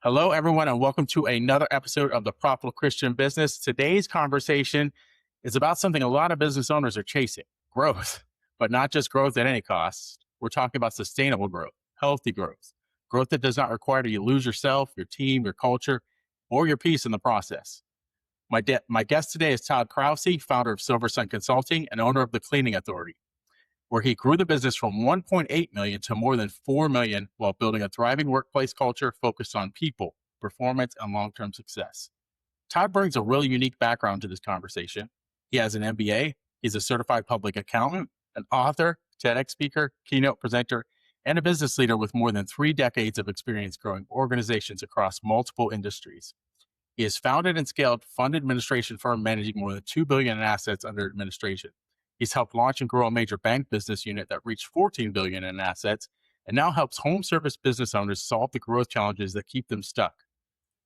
Hello, everyone, and welcome to another episode of the Profitable Christian Business. Today's conversation is about something a lot of business owners are chasing: growth, but not just growth at any cost. We're talking about sustainable growth, healthy growth, growth that does not require you to lose yourself, your team, your culture, or your peace in the process. My guest today is Todd Krause, founder of Silversun Consulting and owner of the Cleaning Authority, where he grew the business from 1.8 million to more than 4 million while building a thriving workplace culture focused on people, performance, and long-term success. Todd brings a really unique background to this conversation. He has an MBA, he's a certified public accountant, an author, TEDx speaker, keynote presenter, and a business leader with more than 3 decades of experience growing organizations across multiple industries. He has founded and scaled fund administration firm managing more than $2 billion in assets under administration. He's helped launch and grow a major bank business unit that reached $14 billion in assets and now helps home service business owners solve the growth challenges that keep them stuck.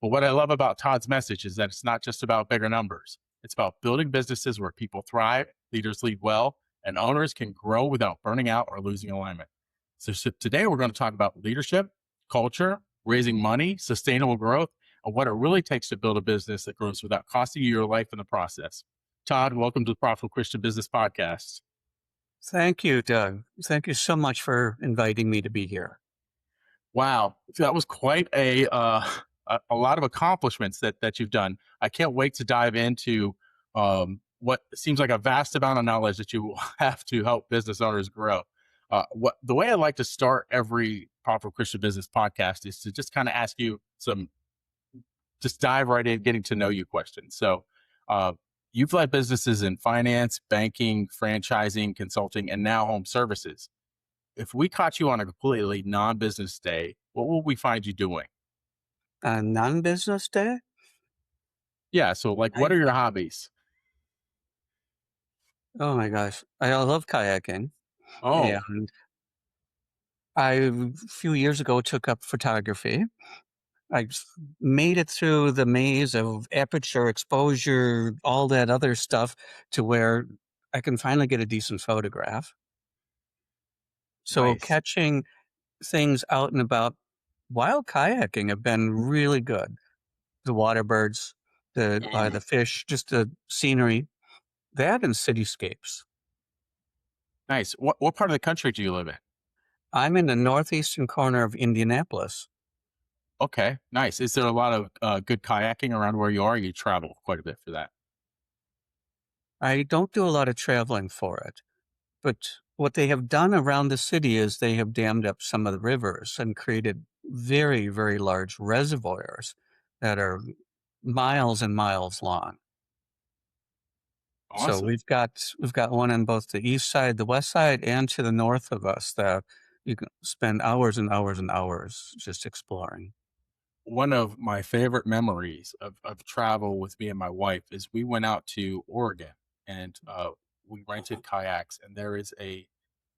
But what I love about Todd's message is that it's not just about bigger numbers. It's about building businesses where people thrive, leaders lead well, and owners can grow without burning out or losing alignment. So today we're going to talk about leadership, culture, raising money, sustainable growth, and what it really takes to build a business that grows without costing you your life in the process. Todd, welcome to the Profitable Christian Business Podcast. Thank you, Doug. Thank you so much for inviting me to be here. Wow, that was quite a lot of accomplishments that you've done. I can't wait to dive into what seems like a vast amount of knowledge that you will have to help business owners grow. The way I like to start every Profitable Christian Business Podcast is to just kind of ask you just dive right in, getting to know you questions. So you've led businesses in finance, banking, franchising, consulting, and now home services. If we caught you on a completely non-business day, what will we find you doing? A non-business day? Yeah. So what are your hobbies? Oh my gosh. I love kayaking. Oh, And I, a few years ago, took up photography. Made it through the maze of aperture, exposure, all that other stuff to where I can finally get a decent photograph. So nice. catching things out and about while kayaking have been really good. The water birds, the fish, just the scenery, that and cityscapes. Nice. What part of the country do you live in? I'm in the northeastern corner of Indianapolis. Okay, nice. Is there a lot of good kayaking around where you are? You travel quite a bit for that. I don't do a lot of traveling for it, but what they have done around the city is they have dammed up some of the rivers and created very, very large reservoirs that are miles and miles long. So Awesome. we've got one on both the east side, the west side, and to the north of us that you can spend hours and hours and hours just exploring. One of my favorite memories of travel with me and my wife is we went out to Oregon and we rented kayaks, and there is I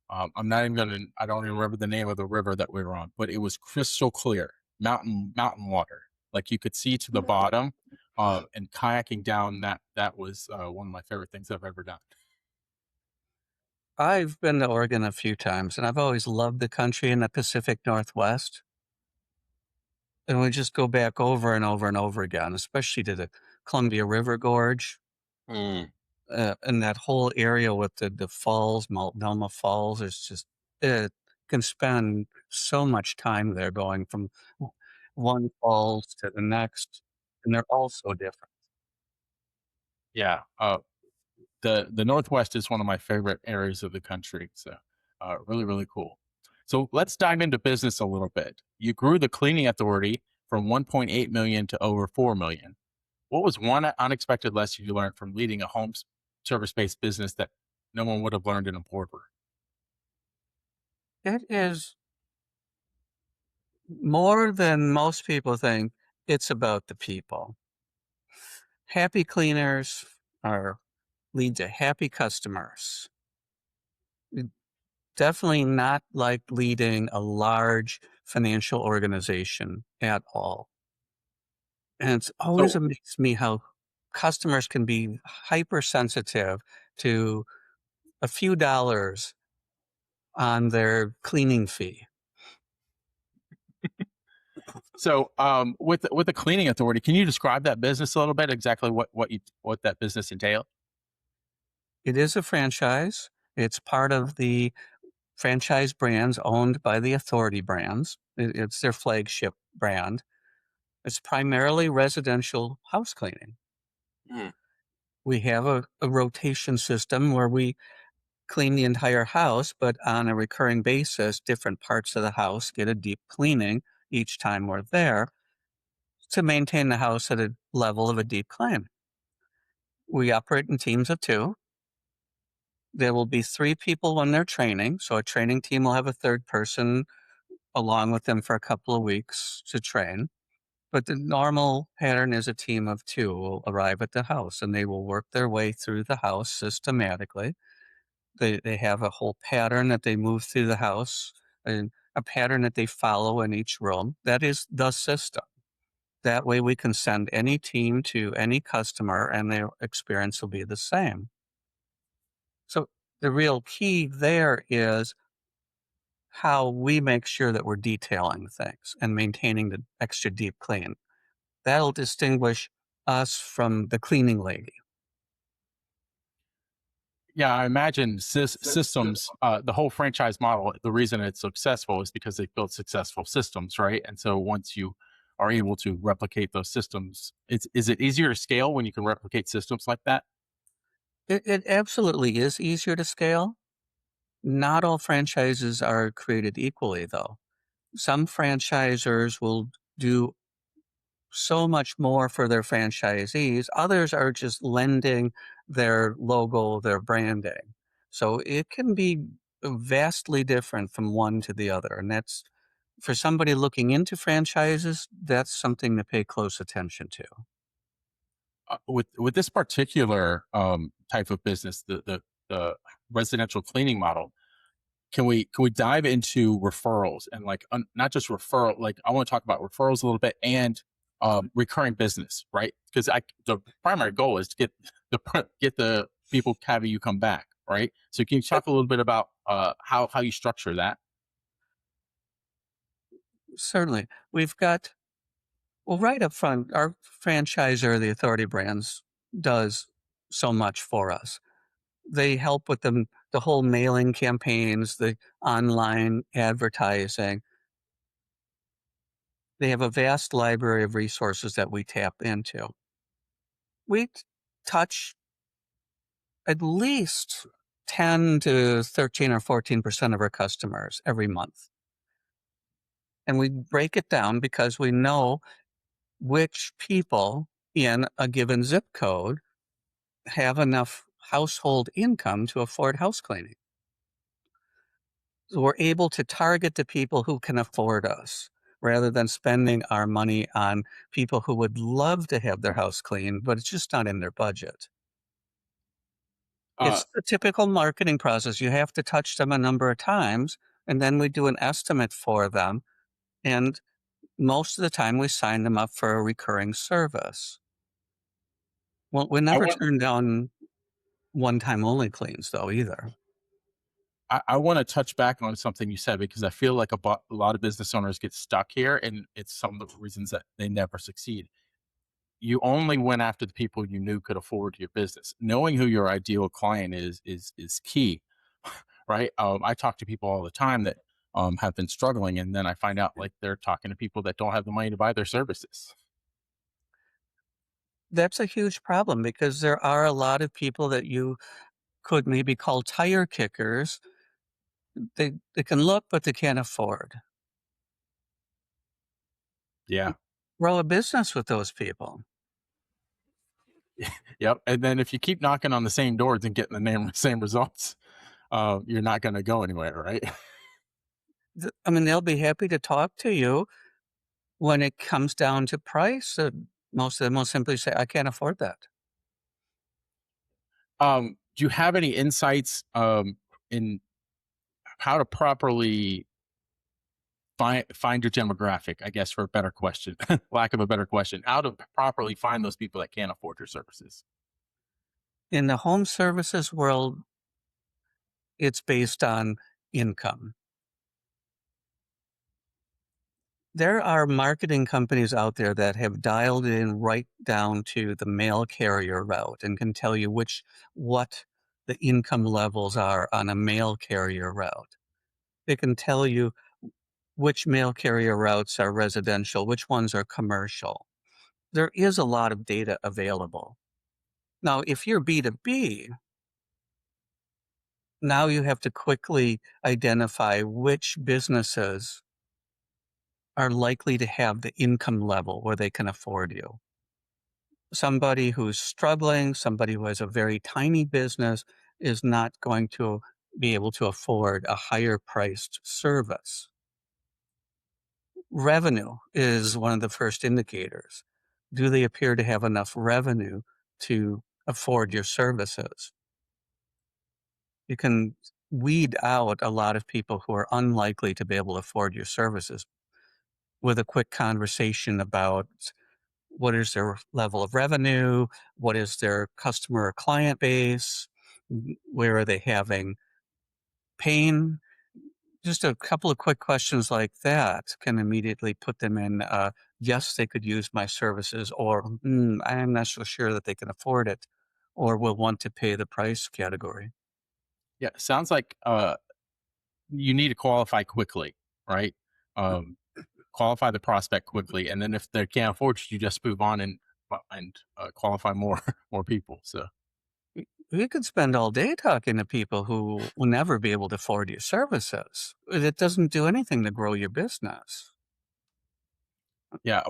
don't even remember the name of the river that we were on, but it was crystal clear, mountain water. Like you could see to the bottom, and kayaking down that was one of my favorite things I've ever done. I've been to Oregon a few times, and I've always loved the country in the Pacific Northwest. And we just go back over and over and over again, especially to the Columbia River Gorge, Mm. and that whole area with the falls, Multnomah Falls. Is just it can spend so much time there, going from one falls to the next, and they're all so different. Yeah, the Northwest is one of my favorite areas of the country. So, really, really cool. So let's dive into business a little bit. You grew the cleaning authority from 1.8 million to over 4 million. What was one unexpected lesson you learned from leading a home service-based business that no one would have learned in a boardroom? It is more than most people think. It's about the people. Happy cleaners are lead to happy customers. Definitely not like leading a large financial organization at all. And it's always So, amazed me how customers can be hypersensitive to a few dollars on their cleaning fee. So, with the cleaning authority, can you describe that business a little bit? Exactly what that business entails? It is a franchise. It's part of the franchise brands owned by the Authority brands. It's their flagship brand. It's primarily residential house cleaning. Mm. We have a rotation system where we clean the entire house, but on a recurring basis, different parts of the house get a deep cleaning each time we're there to maintain the house at a level of a deep clean. We operate in teams of two. There will be three people when they're training. So a training team will have a third person along with them for a couple of weeks to train. But the normal pattern is a team of two will arrive at the house and they will work their way through the house systematically. They have a whole pattern that they move through the house and a pattern that they follow in each room. That is the system. That way we can send any team to any customer and their experience will be the same. So the real key there is how we make sure that we're detailing things and maintaining the extra deep clean. That'll distinguish us from the cleaning lady. Yeah, I imagine systems, the whole franchise model, the reason it's successful is because they've built successful systems, right? And so once you are able to replicate those systems, is it easier to scale when you can replicate systems like that? It absolutely is easier to scale. Not all franchises are created equally, though. Some franchisors will do so much more for their franchisees. Others are just lending their logo, their branding. So it can be vastly different from one to the other. And that's for somebody looking into franchises, that's something to pay close attention to. With this particular type of business, the residential cleaning model, can we dive into referrals and like not just referral, like I want to talk about referrals a little bit and recurring business, right? Because I the primary goal is to get the people having you come back, right? So can you Yep. talk a little bit about how you structure that? Certainly. We've got, well, right up front, our franchisor, the Authority Brands, does so much for us. They help with the whole mailing campaigns, the online advertising. They have a vast library of resources that we tap into. We touch at least 10 to 13 or 14% of our customers every month. And we break it down because we know which people in a given zip code have enough household income to afford house cleaning. So we're able to target the people who can afford us rather than spending our money on people who would love to have their house cleaned, but it's just not in their budget. Uh, It's the typical marketing process. You have to touch them a number of times, and then we do an estimate for them. And most of the time, we sign them up for a recurring service. Well, we I never want turn down one time only cleans, though, either. I want to touch back on something you said because I feel like a lot of business owners get stuck here, and it's some of the reasons that they never succeed. You only went after the people you knew could afford your business. Knowing who your ideal client is key, right? I talk to people all the time that have been struggling, and then I find out like they're talking to people that don't have the money to buy their services. That's a huge problem because there are a lot of people that you could maybe call tire kickers. They can look, but they can't afford. Yeah, Grow a business with those people. yep. And then if you keep knocking on the same doors and getting the same results, you're not going to go anywhere, right? I mean, they'll be happy to talk to you when it comes down to price. Most of them will simply say, I can't afford that. Do you have any insights in how to properly find your demographic, I guess, for a better question, lack of a better question, how to properly find those people that can't afford your services? In the home services world, it's based on income. There are marketing companies out there that have dialed in right down to the mail carrier route and can tell you what the income levels are on a mail carrier route. They can tell you which mail carrier routes are residential, which ones are commercial. There is a lot of data available. Now, if you're B2B, now you have to quickly identify which businesses are likely to have the income level where they can afford you. Somebody who's struggling, somebody who has a very tiny business is not going to be able to afford a higher priced service. Revenue is one of the first indicators. Do they appear to have enough revenue to afford your services? You can weed out a lot of people who are unlikely to be able to afford your services with a quick conversation about what is their level of revenue, what is their customer or client base, where are they having pain. Just a couple of quick questions like that can immediately put them in, yes, they could use my services, or I'm not so sure that they can afford it, or will want to pay the price category. Yeah, sounds like you need to qualify quickly, right? Um, Qualify the prospect quickly, and then if they can't afford you, you just move on and qualify more more people. So We could spend all day talking to people who will never be able to afford your services. It doesn't do anything to grow your business. yeah,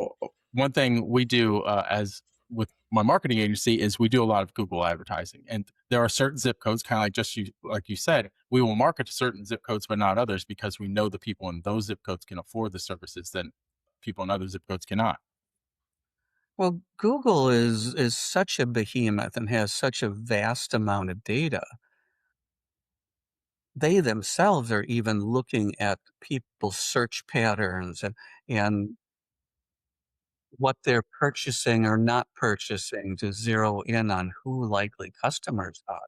one thing we do as with my marketing agency is we do a lot of Google advertising, and there are certain zip codes, kind of like just you like you said, we will market to certain zip codes, but not others because we know the people in those zip codes can afford the services that people in other zip codes cannot. Well, Google is such a behemoth and has such a vast amount of data. They themselves are even looking at people's search patterns and what they're purchasing or not purchasing to zero in on who likely customers are.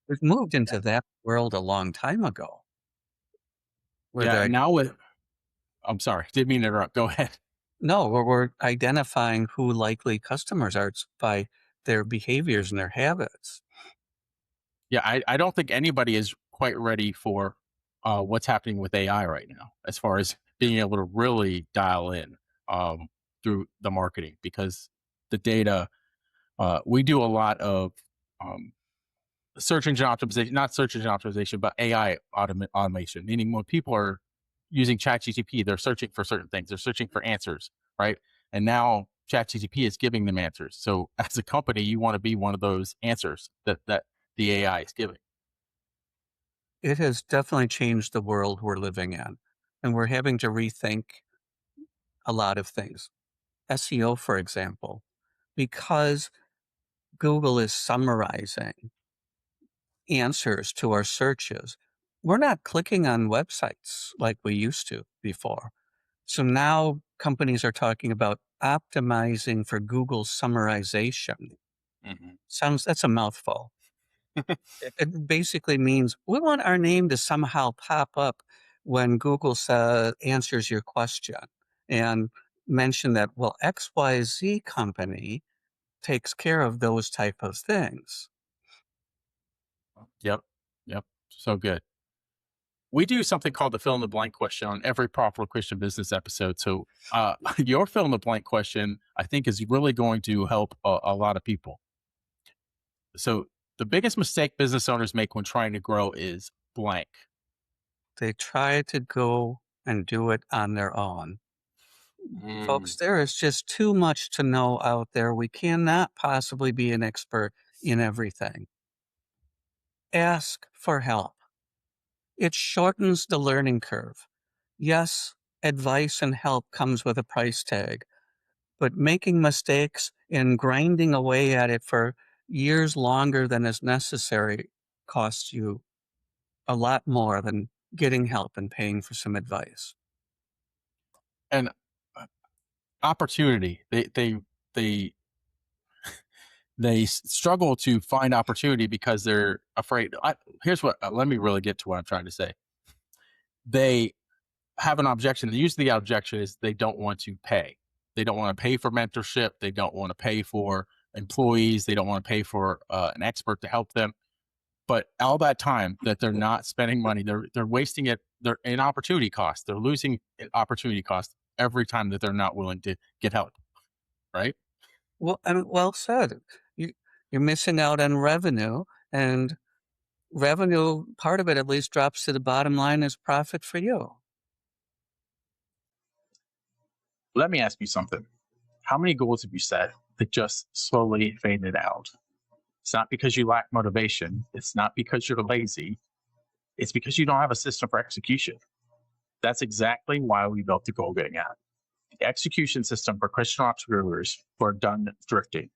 We've moved into that world a long time ago where Yeah, they're and now with I'm sorry, didn't mean to interrupt. Go ahead. no, where we're identifying who likely customers are by their behaviors and their habits. Yeah, I don't think anybody is quite ready for what's happening with AI right now, as far as being able to really dial in through the marketing, because the data we do a lot of um, search engine optimization, not search engine optimization, but AI automation, meaning when people are using ChatGTP, they're searching for certain things, they're searching for answers, right? And now ChatGTP is giving them answers. So as a company, you want to be one of those answers that the AI is giving. It has definitely changed the world we're living in, and we're having to rethink a lot of things. SEO, for example, because Google is summarizing answers to our searches, we're not clicking on websites like we used to before. So now companies are talking about optimizing for Google summarization. Mhm. That's a mouthful. It basically means we want our name to somehow pop up when Google answers your question and mention that, well, XYZ company takes care of those type of things. Yep. Yep. So good. We do something called the fill in the blank question on every Profitable Christian Business episode. So, your fill in the blank question, I think, is really going to help a lot of people. So, the biggest mistake business owners make when trying to grow is blank. They try to go and do it on their own. Folks, Mm, there is just too much to know out there. We cannot possibly be an expert in everything. Ask for help. It shortens the learning curve. Yes, advice and help comes with a price tag, but making mistakes and grinding away at it for years longer than is necessary costs you a lot more than getting help and paying for some advice. and opportunity. They struggle to find opportunity because they're afraid. Here's what. Let me really get to what I'm trying to say. They have an objection. Usually the objection is they don't want to pay. They don't want to pay for mentorship. They don't want to pay for employees. They don't want to pay for an expert to help them. But all that time that they're not spending money, they're wasting it. They're in opportunity cost. They're losing opportunity cost every time that they're not willing to get help. Right? Well, and well said. You, you're missing out on revenue, and revenue, part of it at least, drops to the bottom line as profit for you. Let me ask you something. How many goals have you set that just slowly faded out? It's not because you lack motivation. It's not because you're lazy. It's because you don't have a system for execution. That's exactly why we built the Goal Getting app, the execution system for Christian entrepreneurs who are done drifting.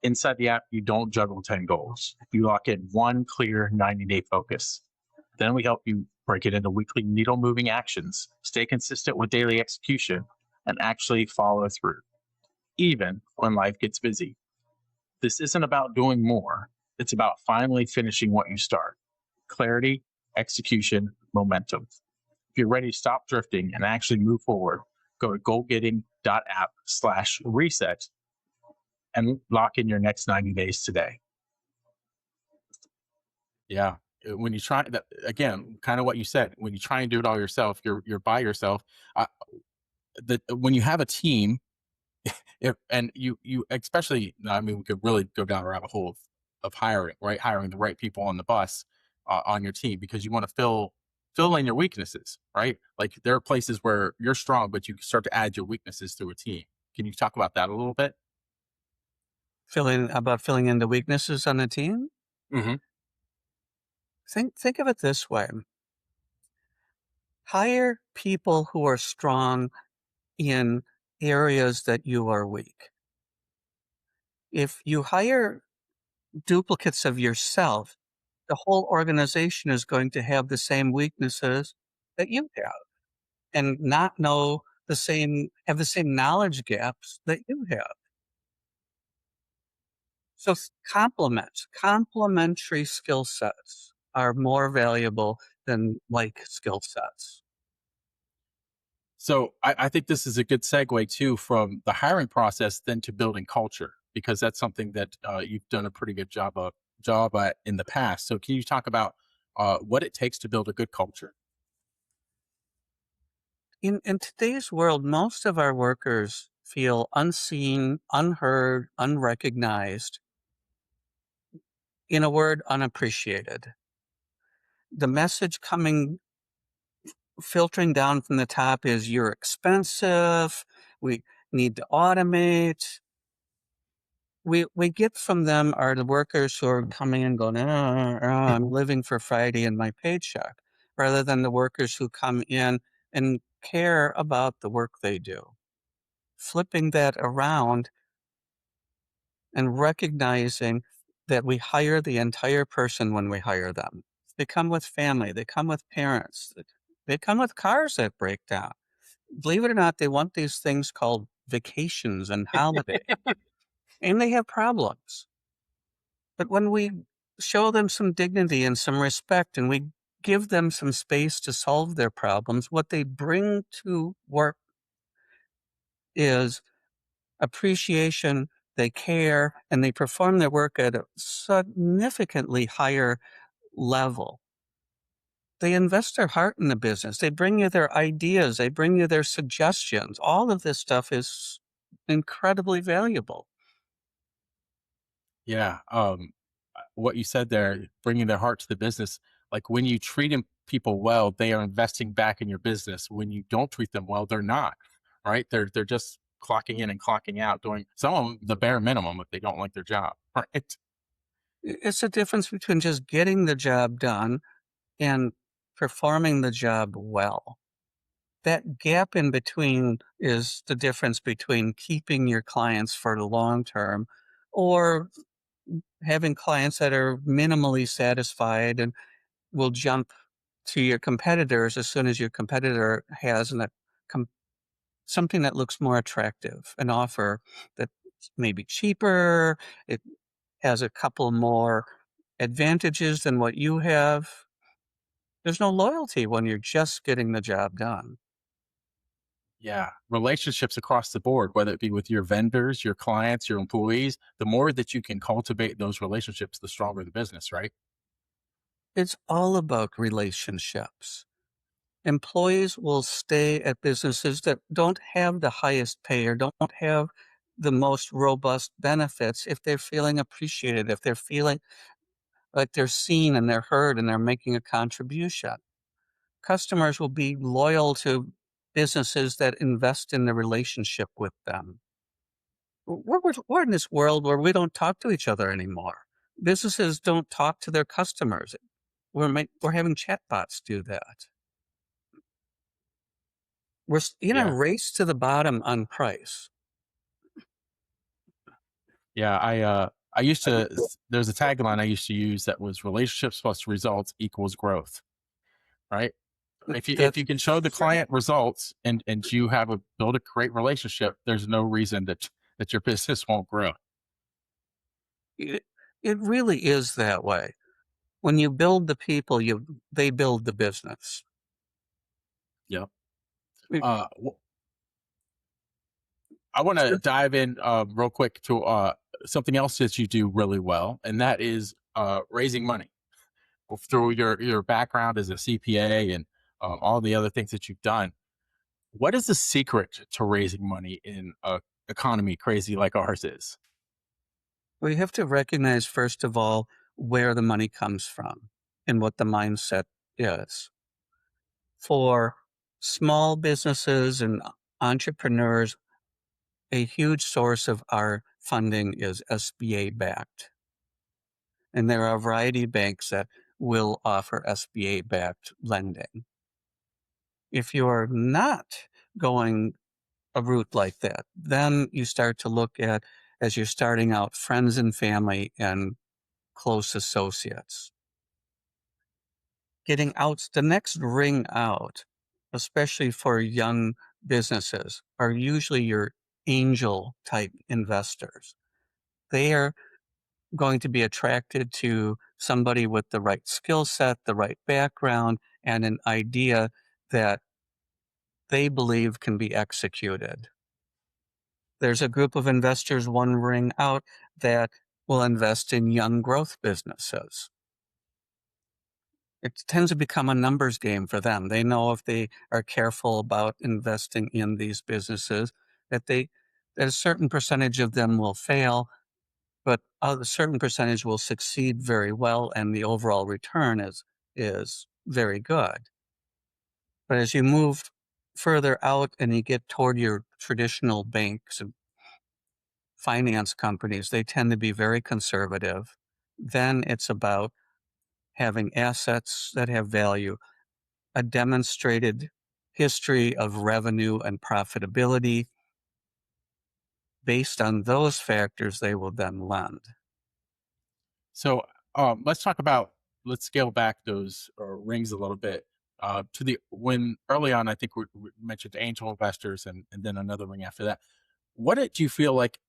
Inside the app, you don't juggle 10 goals. You lock in one clear 90-day focus. Then we help you break it into weekly needle moving actions, stay consistent with daily execution, and actually follow through, even when life gets busy. This isn't about doing more. It's about finally finishing what you start. Clarity, execution, momentum. If you're ready to stop drifting and actually move forward, go to goalgetting.app/reset and lock in your next 90 days today. Yeah. When you try that again, kind of what you said, when you try and do it all yourself, you're by yourself. When you have a team, and you especially, I mean, we could really go down a rabbit hole of hiring, right? Hiring the right people on the bus on your team, because you want to fill in your weaknesses, right? Like there are places where you're strong, but you can start to add your weaknesses through a team. Can you talk about that a little bit? Filling in the weaknesses on the team? Mm-hmm. Think of it this way. Hire people who are strong in areas that you are weak. If you hire duplicates of yourself, the whole organization is going to have the same weaknesses that you have and not have the same knowledge gaps that you have. So complementary skill sets are more valuable than like skill sets. So I think this is a good segue too from the hiring process then to building culture, because that's something that you've done a pretty good job at in the past. So can you talk about what it takes to build a good culture? In today's world, most of our workers feel unseen, unheard, unrecognized, in a word, unappreciated. The message filtering down from the top is you're expensive, we need to automate. We get from them are the workers who are coming and going, I'm living for Friday and my paycheck, rather than the workers who come in and care about the work they do. Flipping that around and recognizing that we hire the entire person when we hire them. They come with family, they come with parents, they come with cars that break down. Believe it or not, they want these things called vacations and holiday, and they have problems. But when we show them some dignity and some respect and we give them some space to solve their problems, what they bring to work is appreciation, they care, and they perform their work at a significantly higher level. They invest their heart in the business. They bring you their ideas. They bring you their suggestions. All of this stuff is incredibly valuable. Yeah. What you said there, bringing their heart to the business, like when you treat people well, they are investing back in your business. When you don't treat them well, they're not, right? They're just clocking in and clocking out, doing some of them the bare minimum if they don't like their job, right? It's a difference between just getting the job done and performing the job well. That gap in between is the difference between keeping your clients for the long term or having clients that are minimally satisfied and will jump to your competitors as soon as your competitor has something that looks more attractive, an offer that may be cheaper, it has a couple more advantages than what you have. There's no loyalty when you're just getting the job done. Yeah. Relationships across the board, whether it be with your vendors, your clients, your employees, the more that you can cultivate those relationships, the stronger the business, right? It's all about relationships. Employees will stay at businesses that don't have the highest pay or don't have the most robust benefits if they're feeling appreciated, if they're feeling like they're seen and they're heard and they're making a contribution. Customers will be loyal to businesses that invest in the relationship with them. We're in this world where we don't talk to each other anymore. Businesses don't talk to their customers. We're having chatbots do that. In a Yeah. race to the bottom on price. Yeah. I used to, there's a tagline I used to use that was relationships plus results equals growth, right? If That you can show the client results and you have a build a great relationship, there's no reason that your business won't grow. it, it really is that way. When you build the people, they build the business. Yep. It- I want to Sure. dive in real quick to something else that you do really well, and that is raising money. Well, through your background as a CPA and all the other things that you've done. What is the secret to raising money in a economy crazy like ours is? We have to recognize, first of all, where the money comes from and what the mindset is. For small businesses and entrepreneurs, a huge source of our funding is SBA backed. And there are a variety of banks that will offer SBA backed lending. If you're not going a route like that, then you start to look at, as you're starting out, friends and family and close associates. Getting out, the next ring out, especially for young businesses, are usually your angel type investors. They are going to be attracted to somebody with the right skill set, the right background, and an idea that they believe can be executed. There's a group of investors, one ring out, that will invest in young growth businesses. It tends to become a numbers game for them. They know if they are careful about investing in these businesses, that that a certain percentage of them will fail, but a certain percentage will succeed very well, and the overall return is very good. But as you move further out and you get toward your traditional banks and finance companies, they tend to be very conservative. Then it's about having assets that have value, a demonstrated history of revenue and profitability. Based on those factors, they will then lend. So let's talk about let's scale back those rings a little bit to the when early on. I think we mentioned angel investors and then another ring after that. What did you feel like?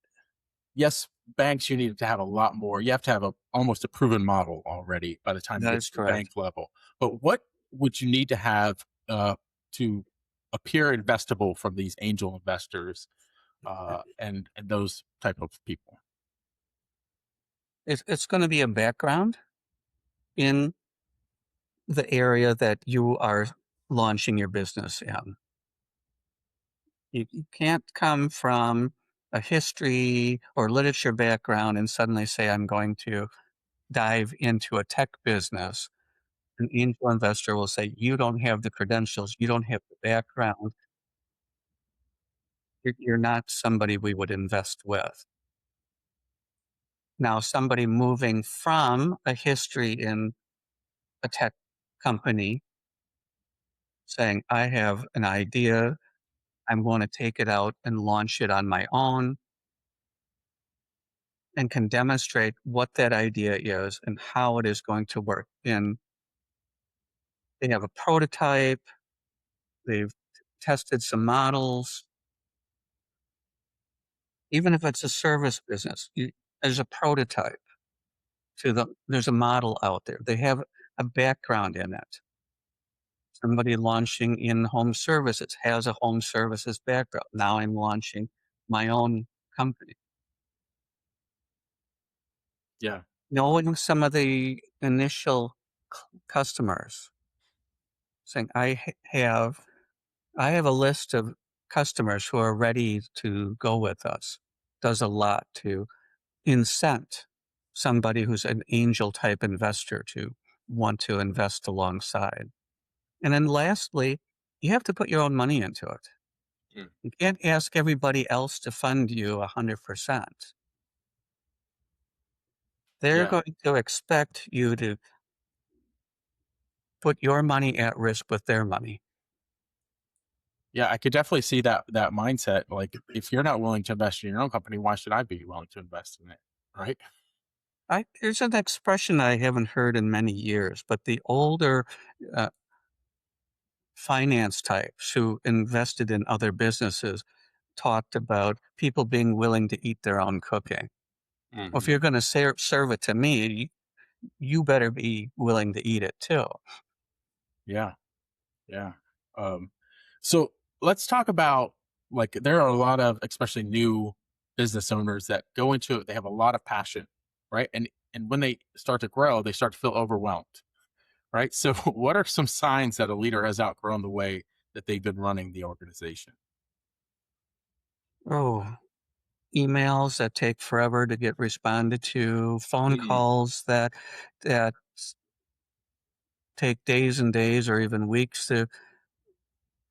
Yes, banks you need to have a lot more. You have to have almost a proven model already by the time you That get is to the bank correct. level. But what would you need to have to appear investable from these angel investors and those type of people? It's going to be a background in the area that you are launching your business in. You can't come from a history or literature background and suddenly say, I'm going to dive into a tech business. An angel investor will say, you don't have the credentials, you don't have the background, you're not somebody we would invest with. Now, somebody moving from a history in a tech company saying, I have an idea, I'm going to take it out and launch it on my own and can demonstrate what that idea is and how it is going to work. And they have a prototype, they've tested some models. Even if it's a service business, there's a prototype there's a model out there. They have a background in it. Somebody launching in home services has a home services background. Now I'm launching my own company. Yeah. Knowing some of the initial customers, saying, I have a list of customers who are ready to go with us, does a lot to incent somebody who's an angel type investor to want to invest alongside. And then lastly, you have to put your own money into it. Mm. You can't ask everybody else to fund you 100%. They're Yeah. going to expect you to put your money at risk with their money. Yeah, I could definitely see that mindset. Like, if you're not willing to invest in your own company, why should I be willing to invest in it? Right? There's an expression I haven't heard in many years, but the older uh, finance types who invested in other businesses talked about people being willing to eat their own cooking. Well, if Hmm. you're going to serve it to me, you better be willing to eat it too. Yeah. Yeah. Um, so let's talk about, like, there are a lot of, especially new business owners that go into it. They have a lot of passion, right? And when they start to grow, they start to feel overwhelmed, right? So, what are some signs that a leader has outgrown the way that they've been running the organization? Oh, emails that take forever to get responded to, phone Mm. calls that take days and days or even weeks to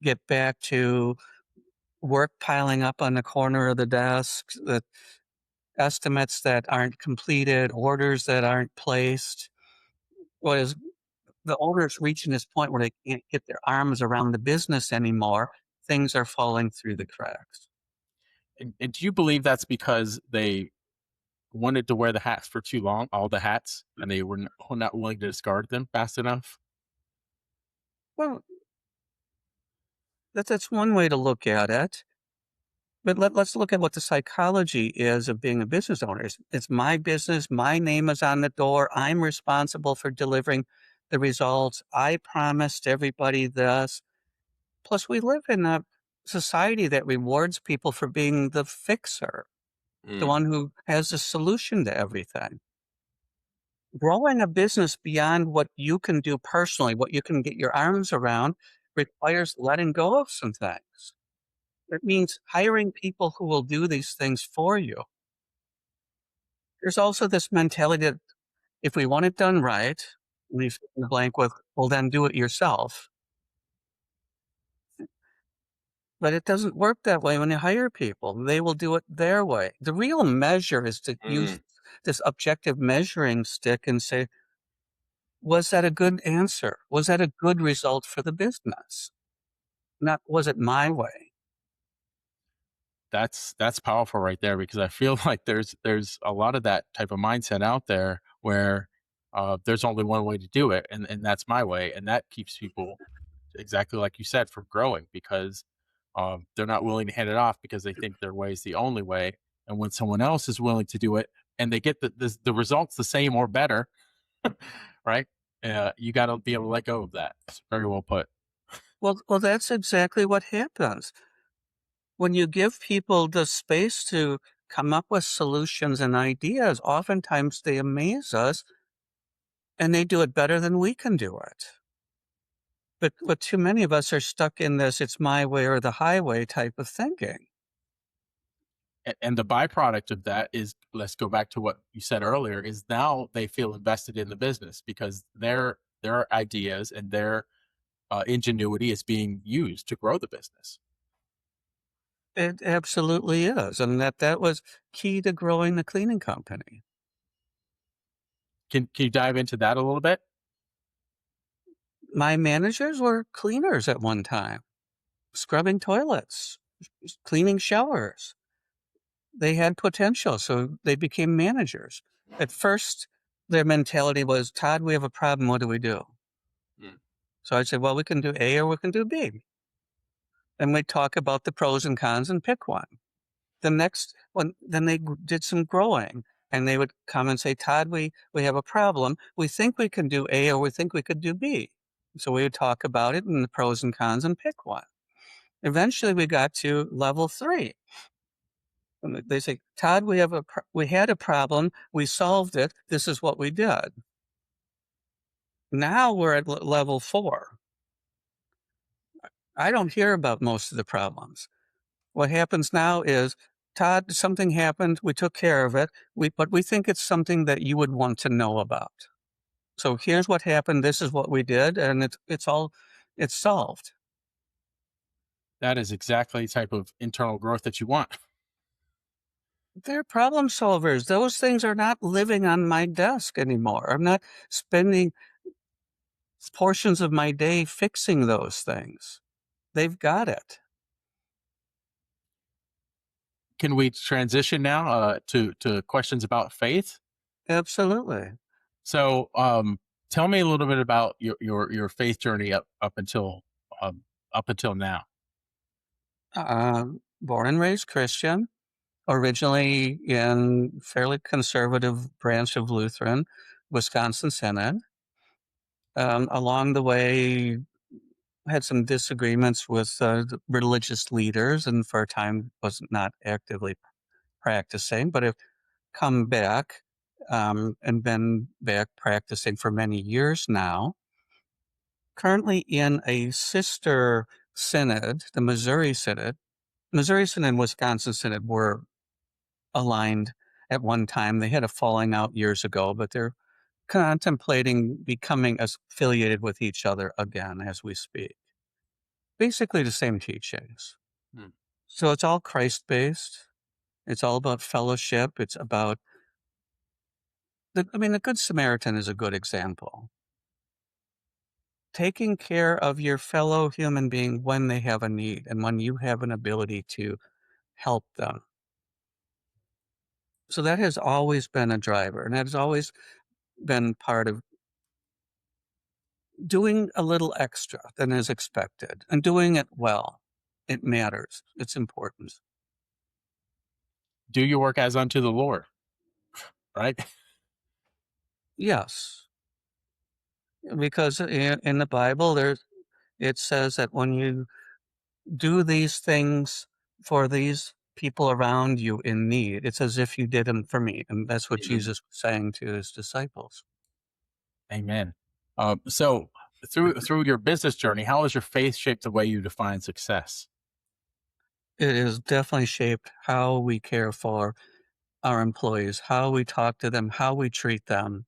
get back to, work piling up on the corner of the desk, the estimates that aren't completed, orders that aren't placed. What is the owners reaching this point where they can't get their arms around the business anymore, things are falling through the cracks. And do you believe that's because they wanted to wear the hats for too long, all the hats, and they were not willing to discard them fast enough? Well, that's one way to look at it. But let's look at what the psychology is of being a business owner. It's my business. My name is on the door. I'm responsible for delivering the results. I promised everybody this. Plus, we live in a society that rewards people for being the fixer, the Mm. one who has a solution to everything. Growing a business beyond what you can do personally, what you can get your arms around, requires letting go of some things. It means hiring people who will do these things for you. There's also this mentality that if we want it done right, we fill in the blank with, well, then do it yourself. But it doesn't work that way when you hire people. They will do it their way. The real measure is to use Mm. this objective measuring stick and say, was that a good answer? Was that a good result for the business? Not, was it my way? That's powerful right there, because I feel like there's a lot of that type of mindset out there where there's only one way to do it, and that's my way, and that keeps people, exactly like you said, from growing, because they're not willing to hand it off because they think their way is the only way. And when someone else is willing to do it and they get the results the same or better, right? You got to be able to let go of that. It's very well put. Well, that's exactly what happens. When you give people the space to come up with solutions and ideas, oftentimes they amaze us and they do it better than we can do it. But too many of us are stuck in this "it's my way or the highway" type of thinking. And the byproduct of that is, let's go back to what you said earlier, is now they feel invested in the business because their ideas and their ingenuity is being used to grow the business. It absolutely is, and that was key to growing the cleaning company. Can you dive into that a little bit? My managers were cleaners at one time, scrubbing toilets, cleaning showers. They had potential, so they became managers. At first, their mentality was, "Todd, we have a problem, what do we do?" Mm. So I said, "Well, we can do A or we can do B." And we'd talk about the pros and cons and pick one. The next one, then they did some growing and they would come and say, "Todd, we have a problem. We think we can do A or we think we could do B." So we would talk about it and the pros and cons and pick one. Eventually, we got to level 3. And they say, Todd, we had a problem. We solved it. This is what we did. Now we're at level 4. I don't hear about most of the problems. What happens now is, Todd, something happened. We took care of it. But we think it's something that you would want to know about. So here's what happened. This is what we did, and it's solved. That is exactly the type of internal growth that you want. They're problem solvers. Those things are not living on my desk anymore. I'm not spending portions of my day fixing those things. They've got it. Can we transition now to questions about faith? Absolutely. So, tell me a little bit about your faith journey um, up until now. Born and raised Christian, originally in fairly conservative branch of Lutheran, Wisconsin Synod. Along the way, had some disagreements with the religious leaders, and for a time was not actively practicing, but have come back and been back practicing for many years now. Currently in a sister synod, the Missouri Synod. Missouri Synod and Wisconsin Synod were aligned at one time. They had a falling out years ago, but they're contemplating becoming affiliated with each other again as we speak. Basically the same teachings. Hmm. So it's all Christ-based. It's all about fellowship. It's about the Good Samaritan is a good example. Taking care of your fellow human being when they have a need and when you have an ability to help them. So that has always been a driver, and that has always been part of doing a little extra than is expected and doing it well. It matters. It's important. Do your work as unto the Lord, right? Yes, because in the Bible, it says that when you do these things for these people around you in need, it's as if you did them for me. And that's what Jesus was saying to his disciples. Amen. So, through your business journey, how has your faith shaped the way you define success? It has definitely shaped how we care for our employees, how we talk to them, how we treat them.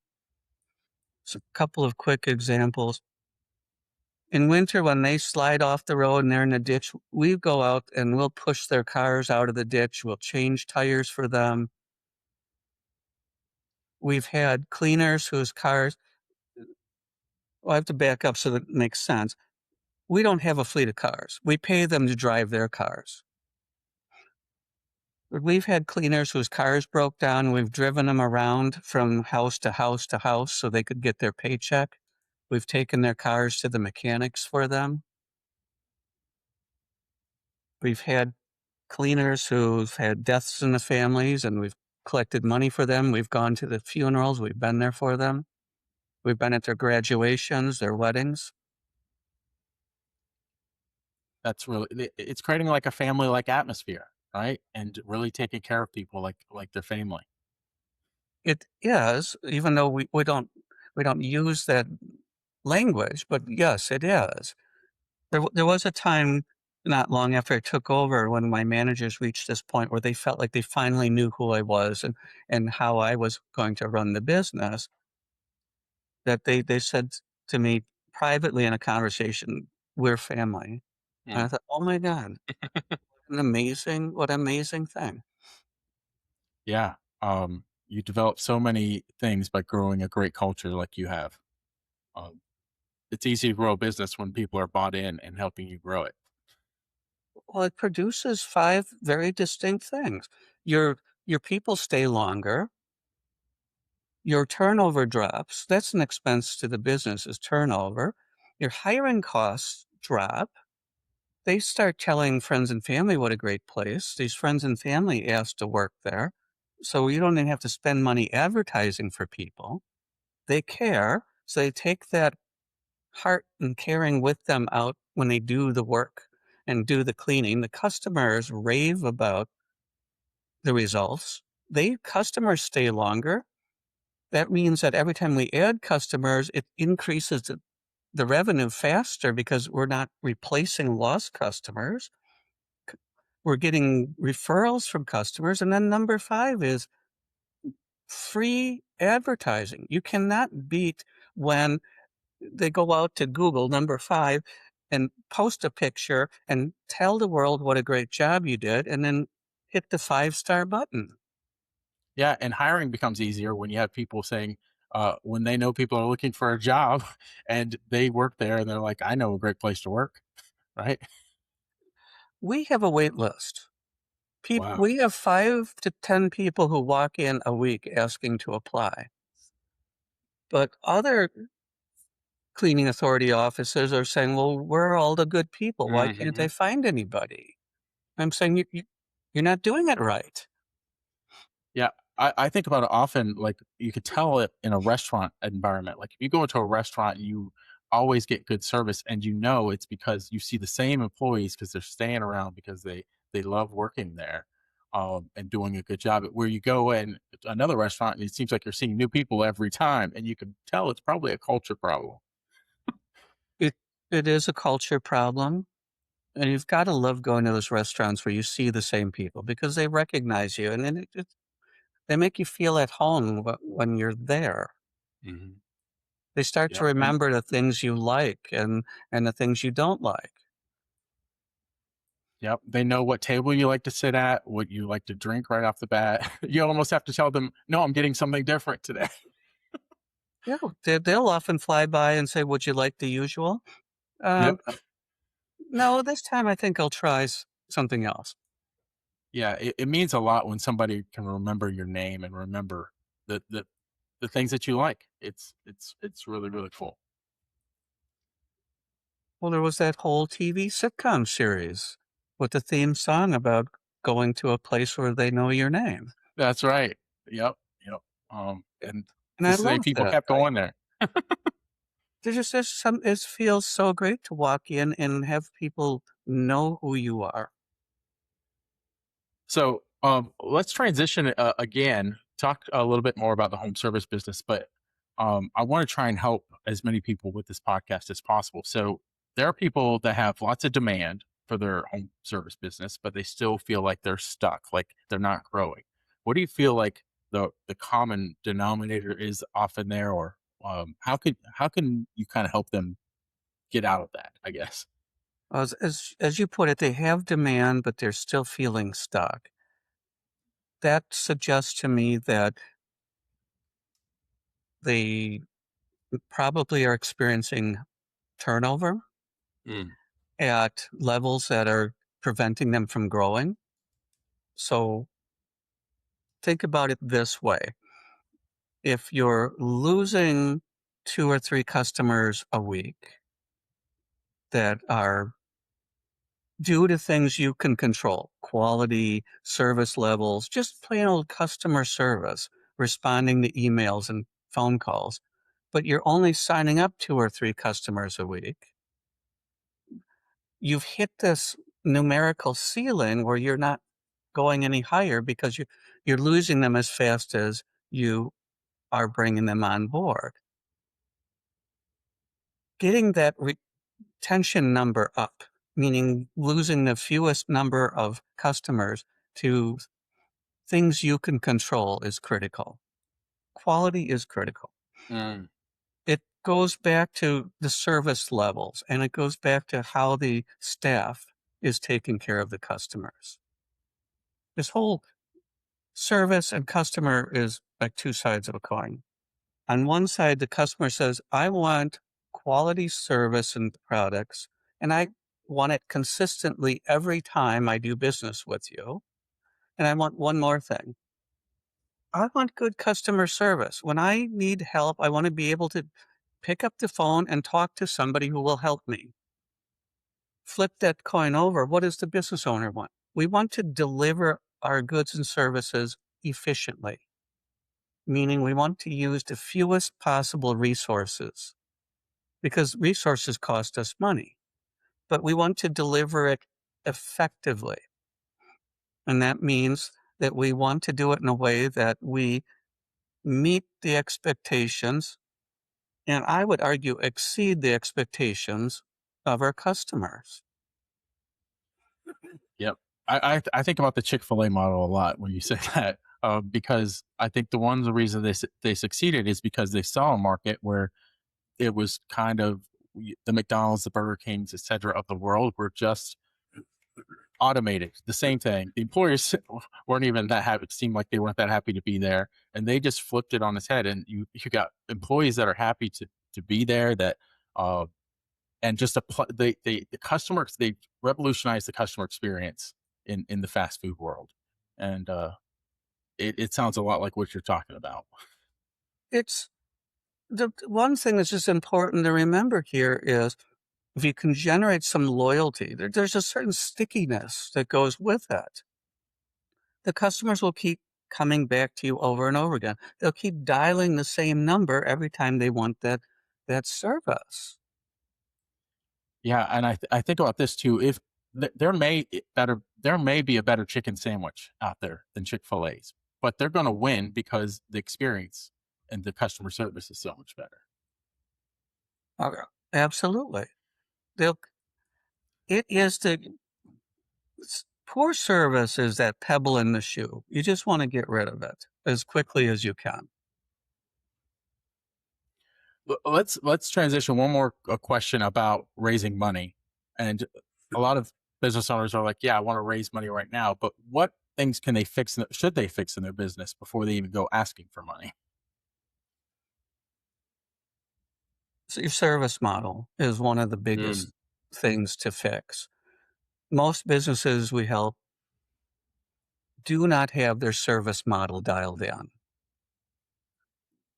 So a couple of quick examples. In winter, when they slide off the road and they're in a ditch, we go out and we'll push their cars out of the ditch. We'll change tires for them. We've had cleaners whose cars, well, I have to back up so that it makes sense. We don't have a fleet of cars. We pay them to drive their cars. But we've had cleaners whose cars broke down. We've driven them around from house to house to house so they could get their paycheck. We've taken their cars to the mechanics for them. We've had cleaners who've had deaths in the families, and we've collected money for them. We've gone to the funerals. We've been there for them. We've been at their graduations, their weddings. That's it's creating like a family like atmosphere, right? And really taking care of people like their family. It is, even though we don't use that language, but yes, it is. There was a time not long after I took over when my managers reached this point where they felt like they finally knew who I was and how I was going to run the business, that they said to me privately in a conversation, "We're family." And Hmm. I thought, "Oh my God, what an amazing thing." Yeah. You develop so many things by growing a great culture like you have. Um, it's easy to grow a business when people are bought in and helping you grow it. Well, it produces 5 very distinct things. Your your people stay longer. Your turnover drops. That's an expense to the business is turnover. Your hiring costs drop. They start telling friends and family what a great place. These friends and family ask to work there. So you don't even have to spend money advertising for people. They care. So they take that heart and caring with them out when they do the work and do the cleaning. The customers rave about the results. They customers stay longer. That means that every time we add customers, it increases the revenue faster because we're not replacing lost customers. We're getting referrals from customers. And then number 5 is free advertising. You cannot beat when they go out to Google, number 5, and post a picture and tell the world what a great job you did, and then hit the 5-star button. Yeah, and hiring becomes easier when you have people saying, when they know people are looking for a job and they work there and they're like, I know a great place to work, right? We have a wait list. Wow. We have 5 to 10 people who walk in a week asking to apply. But other cleaning authority offices are saying, well, where are all the good people? Why can't Hmm. they find anybody? I'm saying, you're not doing it right. Yeah, I think about it often. Like you could tell it in a restaurant environment. Like if you go into a restaurant, you always get good service, and you know it's because you see the same employees because they're staying around because they love working there, and doing a good job. Where you go in another restaurant, and it seems like you're seeing new people every time, and you can tell it's probably a culture problem. It it is a culture problem, and you've gotta love going to those restaurants where you see the same people because they recognize you, and then they make you feel at home when you're there. Hmm. They start to Yep, and remember the things you like and the things you don't like. yep, they know what table you like to sit at, what you like to drink right off the bat. You almost have to tell them, "No, I'm getting something different today." Yeah, they'll often fly by and say, "Would you like the usual?" Yep. No, this time I think I'll try something else." Yeah, it means a lot when somebody can remember your name and remember the things that you like. It's really, really cool. Well, there was that whole TV sitcom series with the theme song about going to a place where they know your name, That's right. Yep, yep. And and the I same love people that. kept going there. There's some it feels so great to walk in and have people know who you are. So, let's transition again. Talk a little bit more about the home service business, but I want to try and help as many people with this podcast as possible. So, there are people that have lots of demand for their home service business, but they still feel like they're stuck, like they're not growing. What do you feel like the common denominator is often there, or how can you kind of help them get out of that? I guess. As you put it, they have demand, but they're still feeling stuck. That suggests to me that they probably are experiencing turnover Mm. at levels that are preventing them from growing. So think about it this way. If you're losing 2 or 3 customers a week that are due to things you can control, quality, service levels, just plain old customer service, responding to emails and phone calls, but you're only signing up 2 or 3 customers a week, you've hit this numerical ceiling where you're not going any higher because you're losing them as fast as you are bringing them on board. Getting that retention number up, meaning losing the fewest number of customers to things you can control, is critical. Quality is critical. Mm. It goes back to the service levels, and it goes back to how the staff is taking care of the customers. This whole service and customer is like 2 sides of a coin. On one side, the customer says, I want quality service and products, and I want it consistently every time I do business with you. And I want one more thing. I want good customer service. When I need help, I want to be able to pick up the phone and talk to somebody who will help me. Flip that coin over. What does the business owner want? We want to deliver our goods and services efficiently, meaning we want to use the fewest possible resources. because resources cost us money, but we want to deliver it effectively. And that means that we want to do it in a way that we meet the expectations, and I would argue exceed the expectations of our customers. Yep. I think about the Chick-fil-A model a lot when you say that, because I think the reason they succeeded is because they saw a market where it was kind of the McDonald's, the Burger Kings, et cetera, of the world were just automated. The same thing. The employers weren't even that happy. It seemed like they weren't that happy to be there, and they just flipped it on its head. And you got employees that are happy to be there. That and just the customers, they revolutionized the customer experience in the fast food world, and it sounds a lot like what you're talking about. It's the one thing that's just important to remember here is if you can generate some loyalty, there's a certain stickiness that goes with it. The customers will keep coming back to you over and over again. They'll keep dialing the same number every time they want that service. Yeah, and I think about this too. If there may be a better chicken sandwich out there than Chick-fil-A's, but they're going to win because the experience and the customer service is so much better. Okay. Absolutely. They'll it is poor service is that pebble in the shoe. You just want to get rid of it as quickly as you can. Let's transition one more question about raising money. And a lot of business owners are like, "Yeah, I want to raise money right now," but what things can they fix? Should they fix in their business before they even go asking for money? So your service model is one of the Mm. biggest things to fix. Most businesses we help do not have their service model dialed in.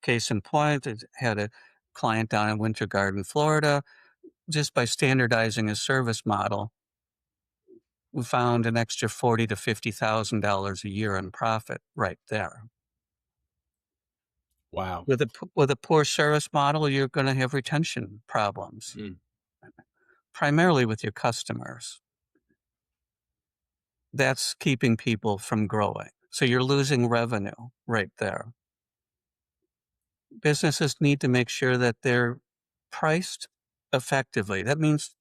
Case in point, I had a client down in Winter Garden, Florida. Just by standardizing his service model, we found an extra $40,000 to $50,000 a year in profit right there. Wow. With a poor service model, you're going to have retention problems, Mm. primarily with your customers. That's keeping people from growing. So you're losing revenue right there. Businesses need to make sure that they're priced effectively. That means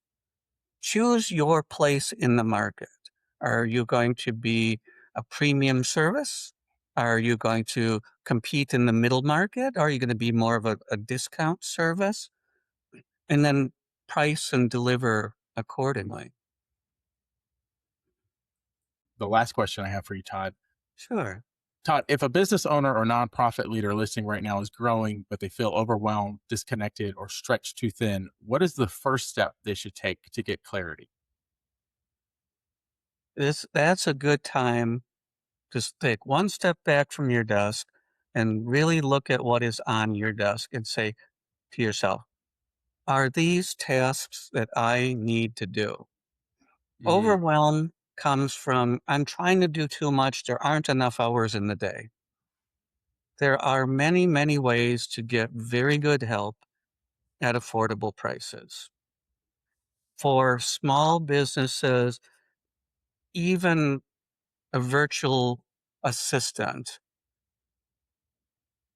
choose your place in the market. Are you going to be a premium service? Are you going to compete in the middle market? Are you going to be more of a discount service? And then price and deliver accordingly. The last question I have for you, Todd. Sure. Todd, if a business owner or nonprofit leader listening right now is growing, but they feel overwhelmed, disconnected, or stretched too thin, what is the first step they should take to get clarity? That's a good time to take one step back from your desk and really look at what is on your desk and say to yourself, are these tasks that I need to do? Mm. Overwhelm comes from I'm trying to do too much. There aren't enough hours in the day. There are many, many ways to get very good help at affordable prices. For small businesses, even a virtual assistant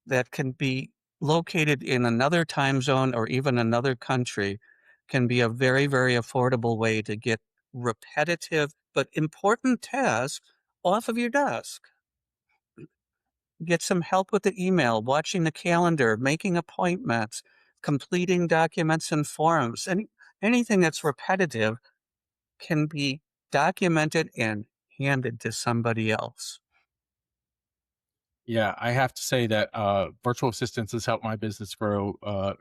that can be located in another time zone or even another country can be a very, very affordable way to get repetitive but important tasks off of your desk. Get some help with the email, watching the calendar, making appointments, completing documents and forms. Anything that's repetitive can be documented and handed to somebody else. Yeah, I have to say that virtual assistants has helped my business grow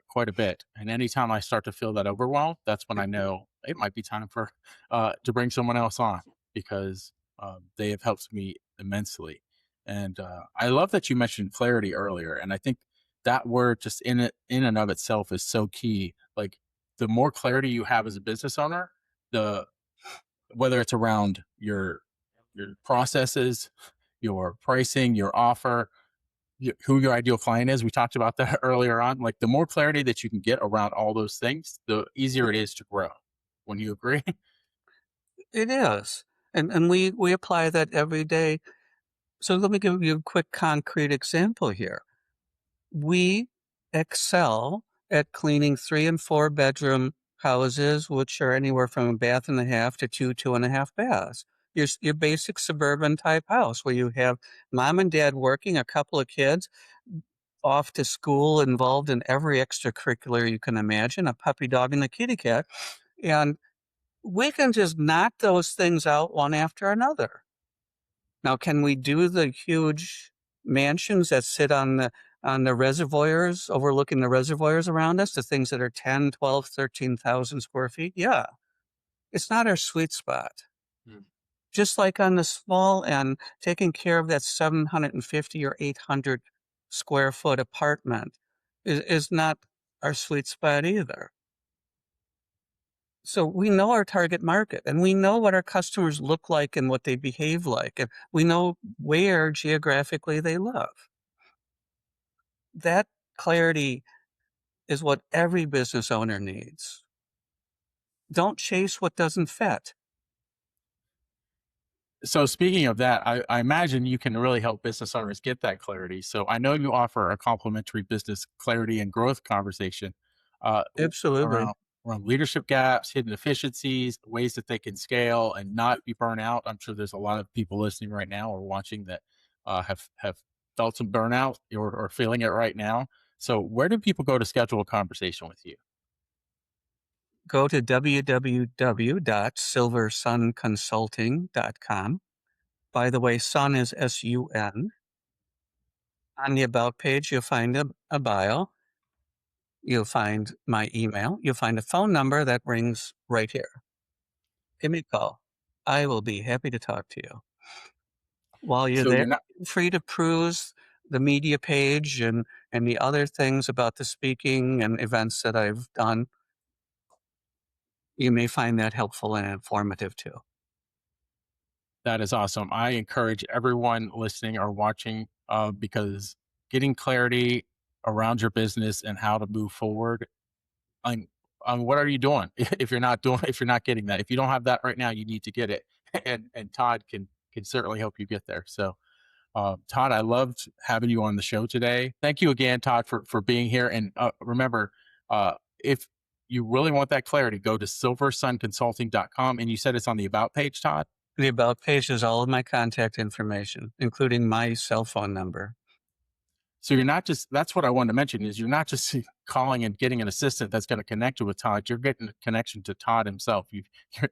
quite a bit. And anytime I start to feel that overwhelm, that's when I know it might be time for to bring someone else on because they have helped me immensely. And I love that you mentioned clarity earlier, and I think that word just in and of itself is so key. Like the more clarity you have as a business owner, the whether it's around your processes, your pricing, your offer, who your ideal client is. We talked about that earlier on. Like the more clarity that you can get around all those things, the easier it is to grow. Wouldn't you agree? It is. And we apply that every day. So let me give you a quick concrete example here. We excel at cleaning 3 and 4 bedroom houses, which are anywhere from a bath and a half to 2.5 baths. Your basic suburban type house where you have mom and dad working, a couple of kids off to school, involved in every extracurricular you can imagine, a puppy dog and a kitty cat. And we can just knock those things out one after another. Now, can we do the huge mansions that sit on the reservoirs, overlooking the reservoirs around us, the things that are 10, 12, 13,000 square feet? Yeah, it's not our sweet spot. Mm. Just like on the small end, taking care of that 750 or 800 square foot apartment is not our sweet spot either. So we know our target market and we know what our customers look like and what they behave like. And we know where geographically they live. That clarity is what every business owner needs. Don't chase what doesn't fit. So speaking of that, I imagine you can really help business owners get that clarity. So I know you offer a complimentary business clarity and growth conversation Absolutely. around leadership gaps, hidden efficiencies, ways that they can scale and not be burnt out. I'm sure there's a lot of people listening right now or watching that have felt some burnout or feeling it right now. So where do people go to schedule a conversation with you? Go to www.silversunconsulting.com. By the way, sun is SUN. On the About page, you'll find a bio. You'll find my email. You'll find a phone number that rings right here. Give me a call. I will be happy to talk to you. While you're So there, you're not feel free to peruse the media page and the other things about the speaking and events that I've done. You may find that helpful and informative too. That is awesome. I encourage everyone listening or watching because getting clarity around your business and how to move forward. On, what are you doing if you're not doing if you're not getting that? If you don't have that right now, you need to get it, and Todd can certainly help you get there. So, Todd, I loved having you on the show today. Thank you again, Todd, for being here. And remember, if you really want that clarity, go to silversunconsulting.com. And you said it's on the About page, Todd. The About page has all of my contact information, including my cell phone number. So you're not just, that's what I wanted to mention is you're not just calling and getting an assistant that's going to connect you with Todd. You're getting a connection to Todd himself.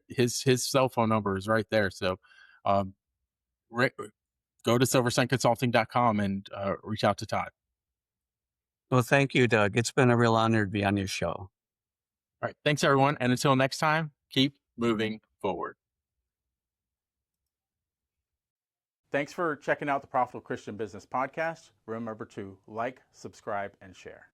His cell phone number is right there. So um, go to silversunconsulting.com and reach out to Todd. Well, thank you, Doug. It's been a real honor to be on your show. All right. Thanks, everyone. And until next time, keep moving forward. Thanks for checking out the Profitable Christian Business Podcast. Remember to like, subscribe, and share.